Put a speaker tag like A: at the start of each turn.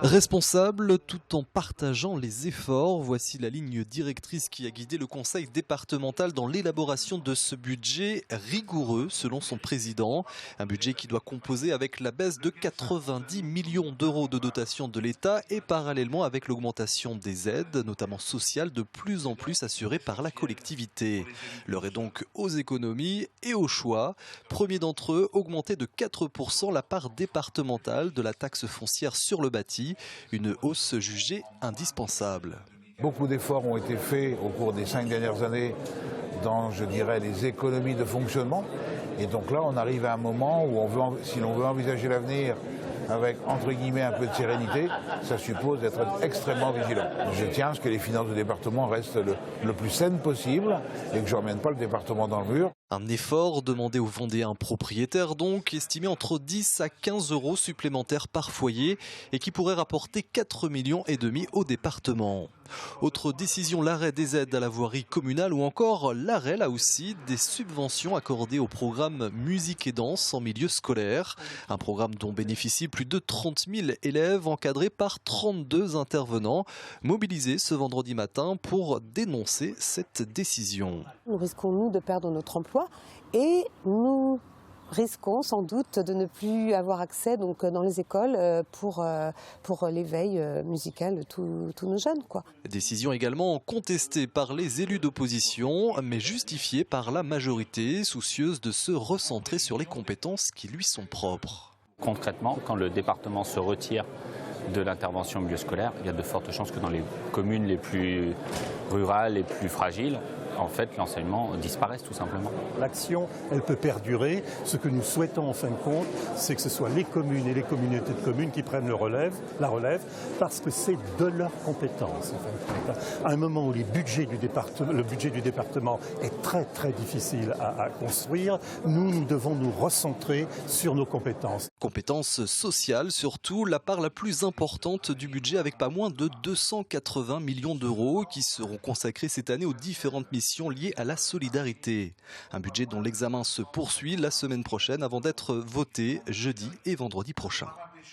A: Responsable tout en partageant les efforts, voici la ligne directrice qui a guidé le conseil départemental dans l'élaboration de ce budget rigoureux selon son président. Un budget qui doit composer avec la baisse de 90 millions d'euros de dotation de l'État et parallèlement avec l'augmentation des aides, notamment sociales, de plus en plus assurées par la collectivité. L'heure est donc aux économies et aux choix. Premier d'entre eux, augmenter de 4% la part départementale de la taxe foncière sur le bâti. Une hausse jugée indispensable.
B: Beaucoup d'efforts ont été faits au cours des 5 dernières années dans, je dirais, les économies de fonctionnement. Et donc là, on arrive à un moment où si l'on veut envisager l'avenir avec, entre guillemets, un peu de sérénité, ça suppose d'être extrêmement vigilant. Je tiens à ce que les finances du département restent le plus saines possible et que je n'emmène pas le département dans le mur.
A: Un effort demandé aux Vendéens propriétaires donc, estimé entre 10 à 15 euros supplémentaires par foyer et qui pourrait rapporter 4,5 millions au département. Autre décision, l'arrêt des aides à la voirie communale ou encore l'arrêt là aussi des subventions accordées au programme musique et danse en milieu scolaire. Un programme dont bénéficient plus de 30 000 élèves encadrés par 32 intervenants mobilisés ce vendredi matin pour dénoncer cette décision.
C: Nous risquons, nous, de perdre notre emploi et nous risquons sans doute de ne plus avoir accès donc, dans les écoles pour l'éveil musical de tous nos jeunes, quoi.
A: Décision également contestée par les élus d'opposition, mais justifiée par la majorité, soucieuse de se recentrer sur les compétences qui lui sont propres.
D: Concrètement, quand le département se retire de l'intervention milieu scolaire, il y a de fortes chances que dans les communes les plus rurales, les plus fragiles, en fait, l'enseignement disparaisse tout simplement.
E: L'action, elle peut perdurer. Ce que nous souhaitons en fin de compte, c'est que ce soit les communes et les communautés de communes qui prennent la relève, parce que c'est de leur compétence. En fin de compte. À un moment où le budget du département est très très difficile à construire, nous devons nous recentrer sur nos compétences.
A: Compétences sociales surtout, la part la plus importante du budget avec pas moins de 280 millions d'euros qui seront consacrés cette année aux différentes missions liées à la solidarité. Un budget dont l'examen se poursuit la semaine prochaine avant d'être voté jeudi et vendredi prochain.